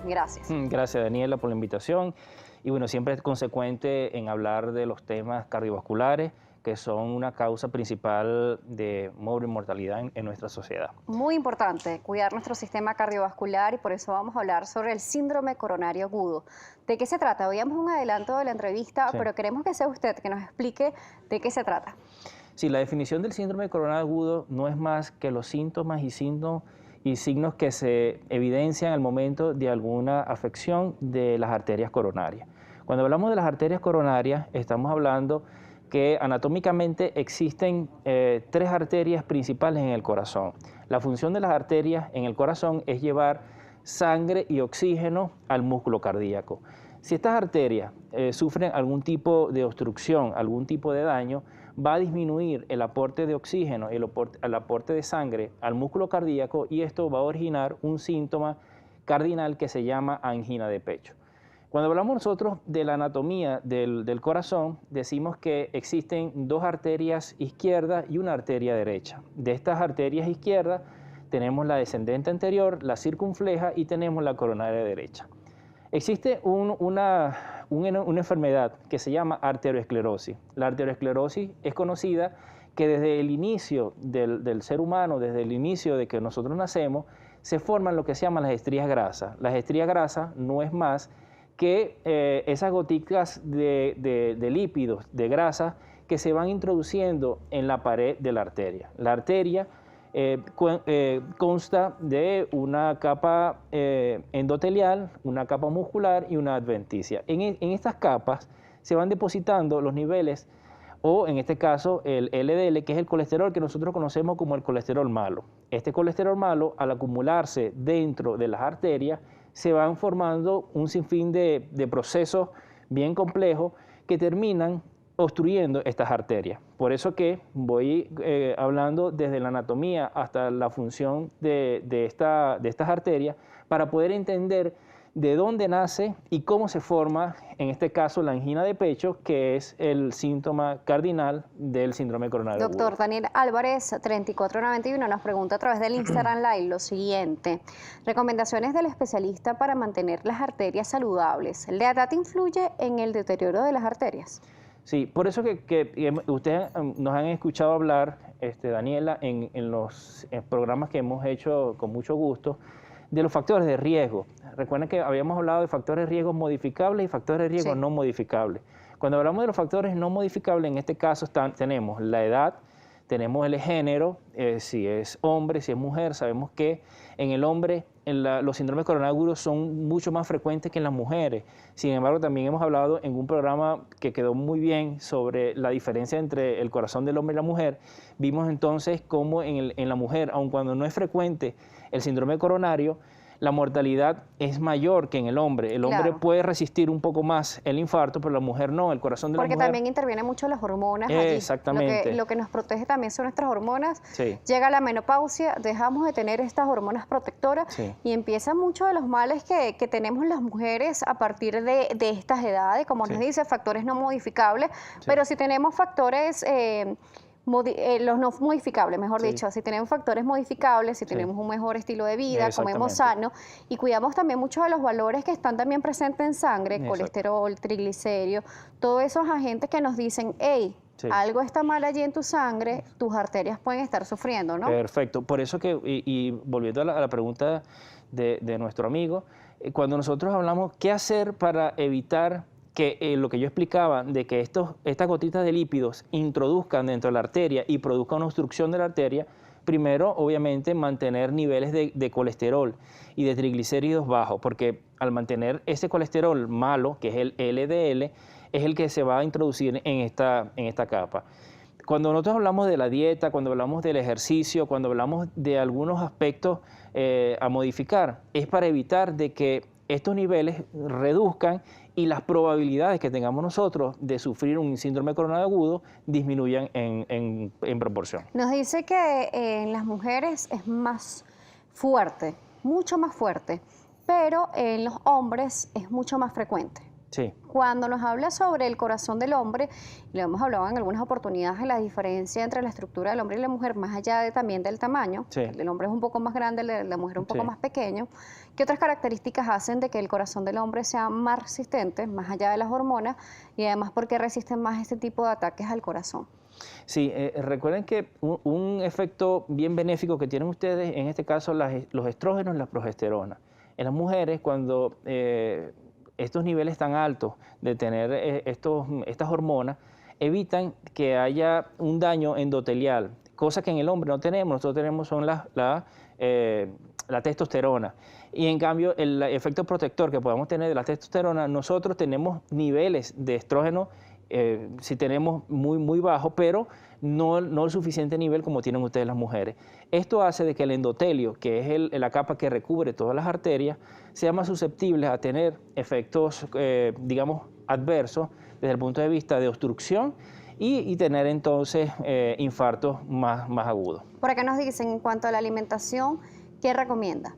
Gracias. Gracias, Daniela, por la invitación. Y bueno, siempre es consecuente en hablar de los temas cardiovasculares, que son una causa principal de morbimortalidad en nuestra sociedad. Muy importante cuidar nuestro sistema cardiovascular y por eso vamos a hablar sobre el síndrome coronario agudo. ¿De qué se trata? Veíamos un adelanto de la entrevista, Sí. pero queremos que sea usted que nos explique de qué se trata. Sí, la definición del síndrome coronario agudo no es más que los síntomas y signos que se evidencian al momento de alguna afección de las arterias coronarias. Cuando hablamos de las arterias coronarias, estamos hablando que anatómicamente existen tres arterias principales en el corazón. La función de las arterias en el corazón es llevar sangre y oxígeno al músculo cardíaco. Si estas arterias sufren algún tipo de obstrucción, algún tipo de daño, va a disminuir el aporte de oxígeno y el aporte de sangre al músculo cardíaco y esto va a originar un síntoma cardinal que se llama angina de pecho. Cuando hablamos nosotros de la anatomía del corazón, decimos que existen dos arterias izquierdas y una arteria derecha. De estas arterias izquierdas tenemos la descendente anterior, la circunfleja y tenemos la coronaria derecha. Existe una enfermedad que se llama arteriosclerosis. La arteriosclerosis es conocida que desde el inicio del ser humano, desde el inicio de que nosotros nacemos, se forman lo que se llaman las estrías grasas. Las estrías grasas no es más que esas goticas de lípidos, de grasa, que se van introduciendo en la pared de la arteria. La arteria consta de una capa endotelial, una capa muscular y una adventicia. En estas capas se van depositando los niveles, o en este caso el LDL, que es el colesterol que nosotros conocemos como el colesterol malo. Este colesterol malo, al acumularse dentro de las arterias, se van formando un sinfín de procesos bien complejos que terminan obstruyendo estas arterias. Por eso que voy hablando desde la anatomía hasta la función de estas arterias para poder entender de dónde nace y cómo se forma, en este caso, la angina de pecho, que es el síntoma cardinal del síndrome coronario agudo. Doctor Daniel Álvarez, 3491, nos pregunta a través del Instagram Live lo siguiente. Recomendaciones del especialista para mantener las arterias saludables. ¿La edad influye en el deterioro de las arterias? Sí, por eso que ustedes nos han escuchado hablar, Daniela, en los programas que hemos hecho con mucho gusto, de los factores de riesgo. Recuerden que habíamos hablado de factores de riesgo modificables y factores de riesgo no modificables. Cuando hablamos de los factores no modificables, en este caso tenemos la edad, tenemos el género, si es hombre, si es mujer. Sabemos que en el hombre los síndromes coronarios agudos son mucho más frecuentes que en las mujeres. Sin embargo, también hemos hablado en un programa que quedó muy bien sobre la diferencia entre el corazón del hombre y la mujer. Vimos entonces cómo en la mujer, aun cuando no es frecuente el síndrome coronario, la mortalidad es mayor que en el hombre. El hombre puede resistir un poco más el infarto, pero la mujer no, el corazón de la mujer... Porque también intervienen mucho las hormonas allí. Exactamente. Lo que nos protege también son nuestras hormonas. Sí. Llega la menopausia, dejamos de tener estas hormonas protectoras y empiezan muchos de los males que tenemos las mujeres a partir de estas edades, como nos dice, factores no modificables, pero si tenemos factores... los no modificables, mejor dicho, si tenemos factores modificables, si tenemos un mejor estilo de vida, comemos sano y cuidamos también mucho de los valores que están también presentes en sangre, colesterol, triglicéridos, todos esos agentes que nos dicen, hey, algo está mal allí en tu sangre, tus arterias pueden estar sufriendo, ¿no? Perfecto, por eso que, y volviendo a la pregunta de nuestro amigo, cuando nosotros hablamos qué hacer para evitar que lo que yo explicaba, de que estas gotitas de lípidos introduzcan dentro de la arteria y produzcan una obstrucción de la arteria, primero, obviamente, mantener niveles de colesterol y de triglicéridos bajos, porque al mantener ese colesterol malo, que es el LDL, es el que se va a introducir en esta capa. Cuando nosotros hablamos de la dieta, cuando hablamos del ejercicio, cuando hablamos de algunos aspectos a modificar, es para evitar de que estos niveles reduzcan y las probabilidades que tengamos nosotros de sufrir un síndrome coronario agudo disminuyan en proporción. Nos dice que en las mujeres es más fuerte, mucho más fuerte, pero en los hombres es mucho más frecuente. Sí. Cuando nos habla sobre el corazón del hombre, y lo hemos hablado en algunas oportunidades, de la diferencia entre la estructura del hombre y la mujer, más allá también del tamaño, Sí. el del hombre es un poco más grande, el de la mujer un poco Sí. más pequeño, ¿qué otras características hacen de que el corazón del hombre sea más resistente, más allá de las hormonas, y además por qué resisten más este tipo de ataques al corazón? Sí, recuerden que un efecto bien benéfico que tienen ustedes, en este caso los estrógenos y la progesterona. En las mujeres, cuando estos niveles tan altos de tener estas hormonas, evitan que haya un daño endotelial, cosa que en el hombre no tenemos. Nosotros tenemos son la testosterona. Y en cambio, el efecto protector que podemos tener de la testosterona, nosotros tenemos niveles de estrógeno, si tenemos muy bajo, pero no el suficiente nivel como tienen ustedes las mujeres. Esto hace de que el endotelio, que es la capa que recubre todas las arterias, sea más susceptible a tener efectos, digamos, adversos desde el punto de vista de obstrucción y tener entonces infartos más agudos. Por acá nos dicen, en cuanto a la alimentación, ¿qué recomienda?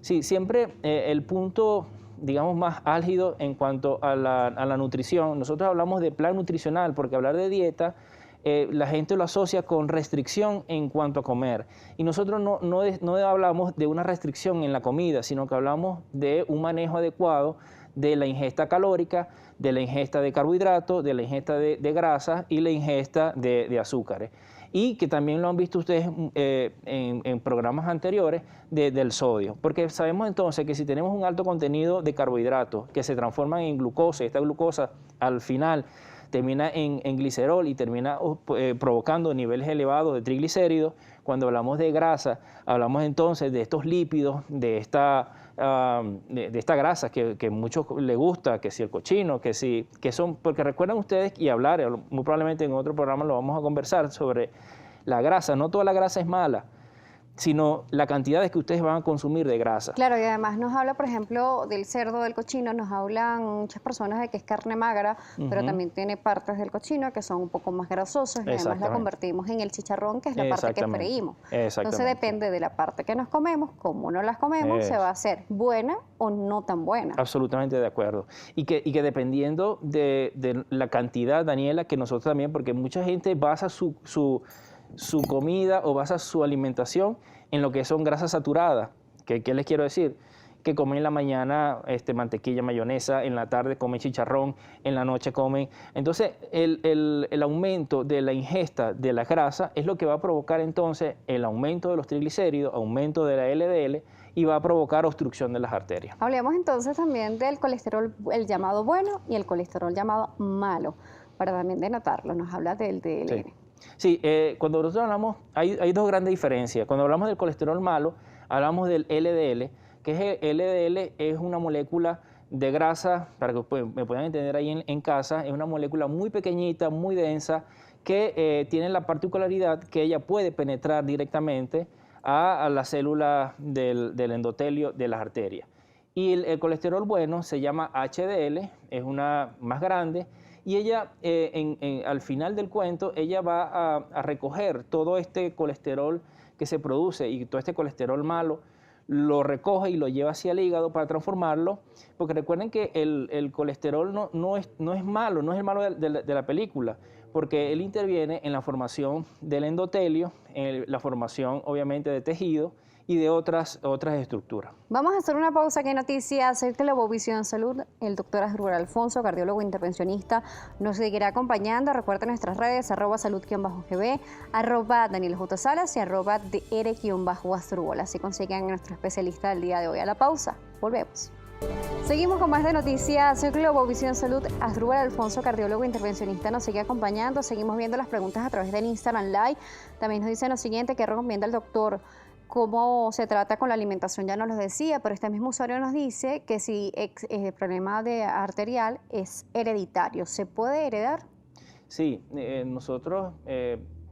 Sí, siempre el punto, digamos, más álgido en cuanto a la nutrición. Nosotros hablamos de plan nutricional, porque hablar de dieta, la gente lo asocia con restricción en cuanto a comer. Y nosotros no hablamos de una restricción en la comida, sino que hablamos de un manejo adecuado de la ingesta calórica, de la ingesta de carbohidratos, de la ingesta de grasas y la ingesta de azúcares. Y que también lo han visto ustedes en programas anteriores del sodio, porque sabemos entonces que si tenemos un alto contenido de carbohidratos que se transforman en glucosa, y esta glucosa al final termina en glicerol y termina provocando niveles elevados de triglicéridos. Cuando hablamos de grasa, hablamos entonces de estos lípidos, de esta grasa que a muchos les gusta, que si el cochino, que son, porque recuerdan ustedes y hablar, muy probablemente en otro programa lo vamos a conversar sobre la grasa. No toda la grasa es mala, sino la cantidad de que ustedes van a consumir de grasa. Claro, y además nos habla, por ejemplo, del cerdo, del cochino, nos hablan muchas personas de que es carne magra, pero también tiene partes del cochino que son un poco más grasosas, y además la convertimos en el chicharrón, que es la parte que freímos. Entonces depende de la parte que nos comemos, cómo no las comemos, se va a hacer buena o no tan buena. Absolutamente de acuerdo. Y que dependiendo de la cantidad, Daniela, que nosotros también, porque mucha gente basa su comida o basa su alimentación en lo que son grasas saturadas. ¿Qué les quiero decir? Que comen en la mañana mantequilla, mayonesa, en la tarde comen chicharrón, en la noche comen. Entonces, el aumento de la ingesta de la grasa es lo que va a provocar entonces el aumento de los triglicéridos, aumento de la LDL, y va a provocar obstrucción de las arterias. Hablemos entonces también del colesterol, el llamado bueno, y el colesterol llamado malo, para también denotarlo. Nos habla del DLN. Sí. Sí, cuando nosotros hablamos, hay dos grandes diferencias. Cuando hablamos del colesterol malo, hablamos del LDL, que el LDL es una molécula de grasa, para que me puedan entender ahí en casa, es una molécula muy pequeñita, muy densa, que tiene la particularidad que ella puede penetrar directamente a la célula del endotelio de las arterias. Y el colesterol bueno se llama HDL, es una más grande, y ella, al final del cuento, ella va a recoger todo este colesterol que se produce y todo este colesterol malo, lo recoge y lo lleva hacia el hígado para transformarlo, porque recuerden que el colesterol no es malo, no es el malo de la película, porque él interviene en la formación del endotelio, en la formación obviamente de tejido y de otras estructuras. Vamos a hacer una pausa aquí en Noticias Globovisión Salud. El doctor Asdrúbal Alfonso, cardiólogo intervencionista, nos seguirá acompañando. Recuerden nuestras redes, @salud_gb, @DanielJSalas y @dr_Asdrúbal. Así consiguen a nuestro especialista del día de hoy. A la pausa, volvemos. Seguimos con más de Noticias Globovisión Salud. Asdrúbal Alfonso, cardiólogo intervencionista, nos sigue acompañando. Seguimos viendo las preguntas a través del Instagram Live. También nos dicen lo siguiente: ¿qué recomienda el doctor? ¿Cómo se trata con la alimentación? Ya nos lo decía, pero este mismo usuario nos dice que si el problema arterial es hereditario, ¿se puede heredar? Sí, nosotros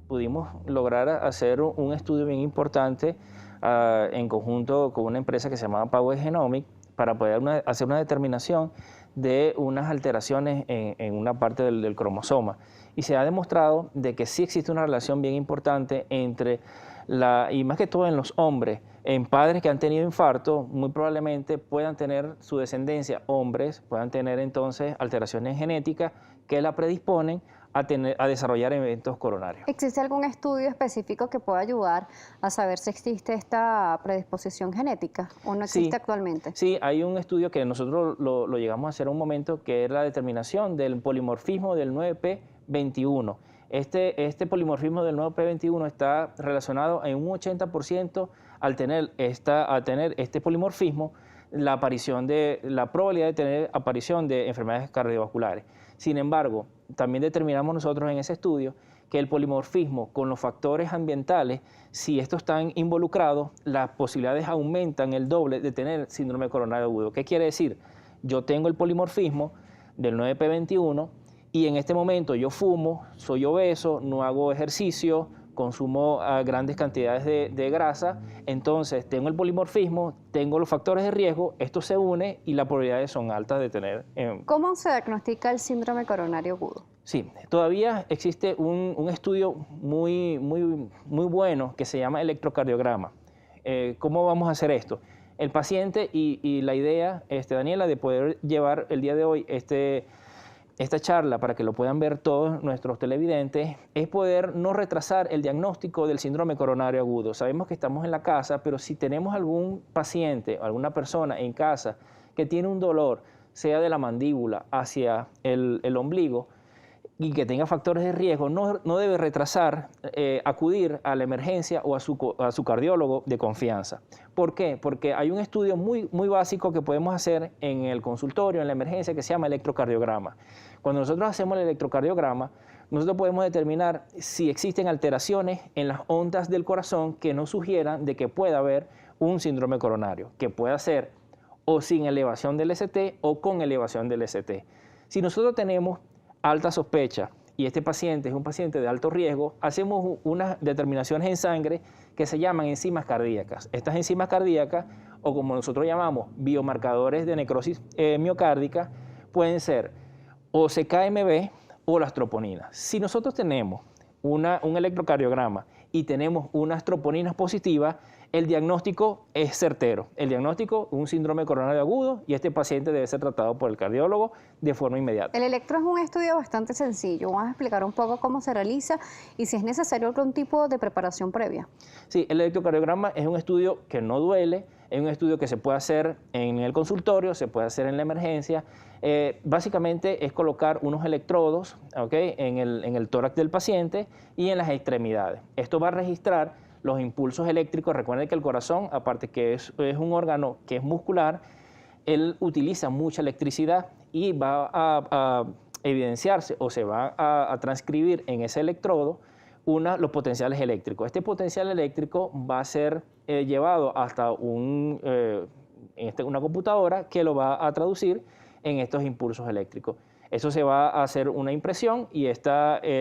pudimos lograr hacer un estudio bien importante en conjunto con una empresa que se llamaba Power Genomics para poder hacer una determinación de unas alteraciones en una parte del cromosoma. Y se ha demostrado de que sí existe una relación bien importante entre y más que todo en los hombres, en padres que han tenido infarto, muy probablemente puedan tener su descendencia, hombres, puedan tener entonces alteraciones genéticas que la predisponen a desarrollar eventos coronarios. ¿Existe algún estudio específico que pueda ayudar a saber si existe esta predisposición genética o no existe actualmente? Sí, hay un estudio que nosotros lo llegamos a hacer un momento, que es la determinación del polimorfismo del 9p21. Este polimorfismo del 9p21 está relacionado en un 80% al tener este polimorfismo, la probabilidad de tener aparición de enfermedades cardiovasculares. Sin embargo, también determinamos nosotros en ese estudio que el polimorfismo con los factores ambientales, si estos están involucrados, las posibilidades aumentan el doble de tener síndrome coronario agudo. ¿Qué quiere decir? Yo tengo el polimorfismo del 9p21 y en este momento yo fumo, soy obeso, no hago ejercicio, consumo grandes cantidades de grasa, entonces tengo el polimorfismo, tengo los factores de riesgo, esto se une y las probabilidades son altas de tener. ¿Cómo se diagnostica el síndrome coronario agudo? Sí, todavía existe un estudio muy bueno que se llama electrocardiograma. ¿Cómo vamos a hacer esto? El paciente y la idea, Daniela, de poder llevar el día de hoy esta charla para que lo puedan ver todos nuestros televidentes, es poder no retrasar el diagnóstico del síndrome coronario agudo. Sabemos que estamos en la casa, pero si tenemos algún paciente o alguna persona en casa que tiene un dolor, sea de la mandíbula hacia el ombligo, y que tenga factores de riesgo, no debe retrasar acudir a la emergencia o a su cardiólogo de confianza. ¿Por qué? Porque hay un estudio muy básico que podemos hacer en el consultorio, en la emergencia, que se llama electrocardiograma. Cuando nosotros hacemos el electrocardiograma, nosotros podemos determinar si existen alteraciones en las ondas del corazón que nos sugieran de que pueda haber un síndrome coronario, que pueda ser o sin elevación del ST o con elevación del ST. Si nosotros tenemos alta sospecha y este paciente es un paciente de alto riesgo, hacemos unas determinaciones en sangre que se llaman enzimas cardíacas. Estas enzimas cardíacas, o como nosotros llamamos biomarcadores de necrosis miocárdica, pueden ser o CKMB o las troponinas. Si nosotros tenemos un electrocardiograma y tenemos unas troponinas positivas, el diagnóstico es certero. El diagnóstico es un síndrome coronario agudo y este paciente debe ser tratado por el cardiólogo de forma inmediata. El electro es un estudio bastante sencillo. Vamos a explicar un poco cómo se realiza y si es necesario algún tipo de preparación previa. Sí, el electrocardiograma es un estudio que no duele, es un estudio que se puede hacer en el consultorio, se puede hacer en la emergencia. Básicamente es colocar unos electrodos, en el tórax del paciente y en las extremidades. Esto va a registrar los impulsos eléctricos. Recuerden que el corazón, aparte que es un órgano que es muscular, él utiliza mucha electricidad y va a evidenciarse o se va a transcribir en ese electrodo los potenciales eléctricos. Este potencial eléctrico va a ser llevado hasta una computadora que lo va a traducir en estos impulsos eléctricos. Eso se va a hacer una impresión y este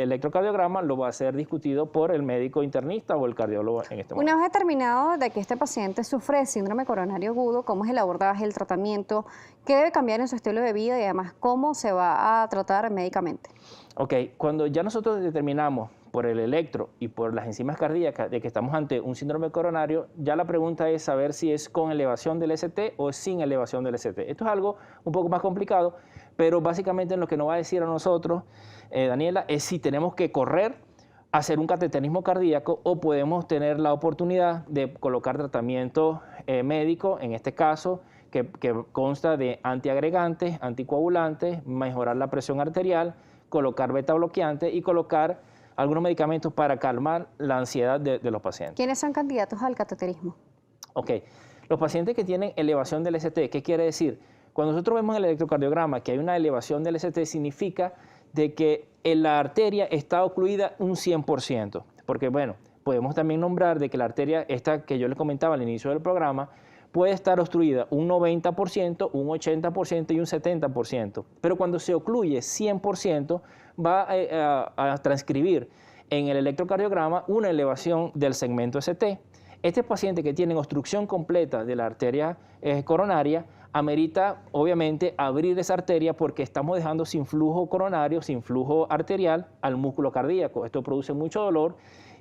electrocardiograma lo va a ser discutido por el médico internista o el cardiólogo en este momento. Una vez determinado de que este paciente sufre de síndrome coronario agudo, ¿cómo es el abordaje, el tratamiento? ¿Qué debe cambiar en su estilo de vida y además cómo se va a tratar médicamente? Ok, cuando ya nosotros determinamos por el electro y por las enzimas cardíacas de que estamos ante un síndrome coronario, ya la pregunta es saber si es con elevación del ST o sin elevación del ST. Esto es algo un poco más complicado, pero básicamente lo que nos va a decir a nosotros, Daniela, es si tenemos que correr, hacer un cateterismo cardíaco o podemos tener la oportunidad de colocar tratamiento médico, en este caso, que consta de antiagregantes, anticoagulantes, mejorar la presión arterial, colocar beta bloqueante y colocar algunos medicamentos para calmar la ansiedad de los pacientes. ¿Quiénes son candidatos al cateterismo? Ok, los pacientes que tienen elevación del ST, ¿qué quiere decir? Cuando nosotros vemos en el electrocardiograma que hay una elevación del ST, significa de que la arteria está ocluida un 100%, porque bueno, podemos también nombrar de que la arteria esta que yo les comentaba al inicio del programa, puede estar obstruida un 90%, un 80% y un 70%, pero cuando se ocluye 100%, va a transcribir en el electrocardiograma una elevación del segmento ST. Este paciente que tiene obstrucción completa de la arteria coronaria, amerita obviamente abrir esa arteria porque estamos dejando sin flujo coronario, sin flujo arterial al músculo cardíaco. Esto produce mucho dolor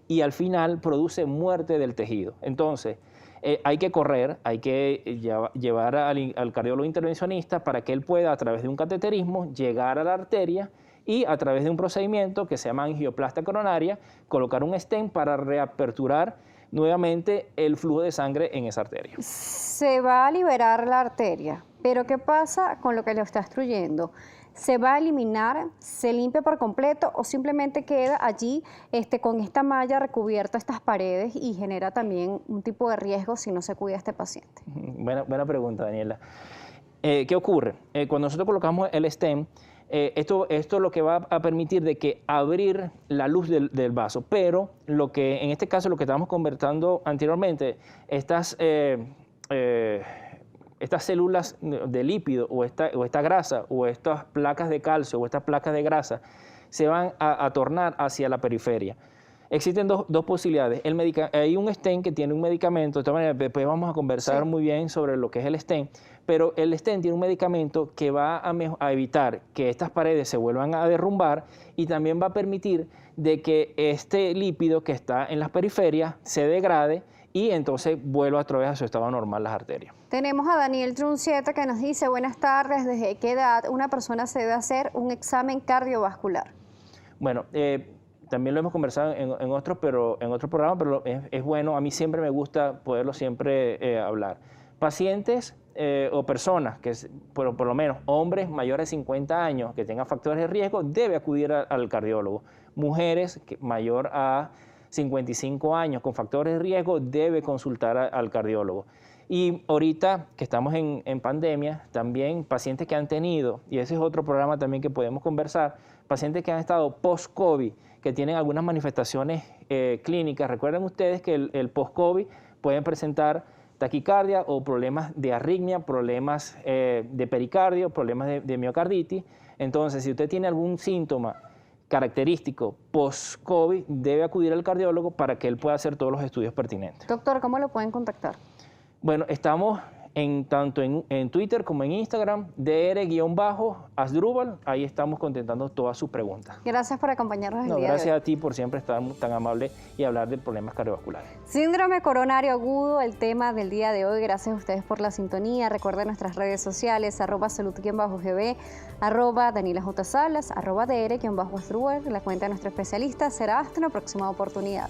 y al final produce muerte del tejido. Entonces, hay que correr, hay que llevar al cardiólogo intervencionista para que él pueda, a través de un cateterismo, llegar a la arteria y a través de un procedimiento que se llama angioplastia coronaria, colocar un stent para reaperturar nuevamente el flujo de sangre en esa arteria. Se va a liberar la arteria, pero ¿qué pasa con lo que lo está obstruyendo? ¿Se va a eliminar, se limpia por completo o simplemente queda allí con esta malla recubierta estas paredes y genera también un tipo de riesgo si no se cuida a este paciente? Buena pregunta, Daniela. ¿Qué ocurre? Cuando nosotros colocamos el stent, esto lo que va a permitir de que abrir la luz del vaso, pero lo que en este caso lo que estábamos conversando anteriormente, estas células de lípido o esta grasa o estas placas de calcio o estas placas de grasa se van a tornar hacia la periferia. Existen dos posibilidades. Hay un stent que tiene un medicamento, de todas maneras, después vamos a conversar muy bien sobre lo que es el stent, pero el stent tiene un medicamento que va a evitar que estas paredes se vuelvan a derrumbar y también va a permitir de que este lípido que está en las periferias se degrade y entonces vuelva otra vez a su estado normal las arterias. Tenemos a Daniel Truncieta que nos dice, buenas tardes, ¿desde qué edad una persona se debe hacer un examen cardiovascular? Bueno, también lo hemos conversado en otros programas, pero es bueno, a mí siempre me gusta poderlo siempre hablar. Pacientes o personas, por lo menos hombres mayores de 50 años que tengan factores de riesgo, debe acudir al cardiólogo. Mujeres mayor a 55 años con factores de riesgo, debe consultar al cardiólogo. Y ahorita que estamos en pandemia, también pacientes que han tenido, y ese es otro programa también que podemos conversar, pacientes que han estado post-COVID, que tienen algunas manifestaciones clínicas. Recuerden ustedes que el post-COVID pueden presentar taquicardia o problemas de arritmia, problemas de pericardio, problemas de miocarditis. Entonces, si usted tiene algún síntoma característico post-COVID, debe acudir al cardiólogo para que él pueda hacer todos los estudios pertinentes. Doctor, ¿cómo lo pueden contactar? Bueno, estamos tanto en Twitter como en Instagram, dr-asdrúbal, ahí estamos contestando todas sus preguntas. Gracias por acompañarnos el día de hoy. Gracias a ti por siempre estar tan amable y hablar de problemas cardiovasculares. Síndrome coronario agudo, el tema del día de hoy. Gracias a ustedes por la sintonía. Recuerden nuestras redes sociales, @salud_gb, @DanielaJSalas, @dr-asdrúbal, la cuenta de nuestro especialista. Será hasta una próxima oportunidad.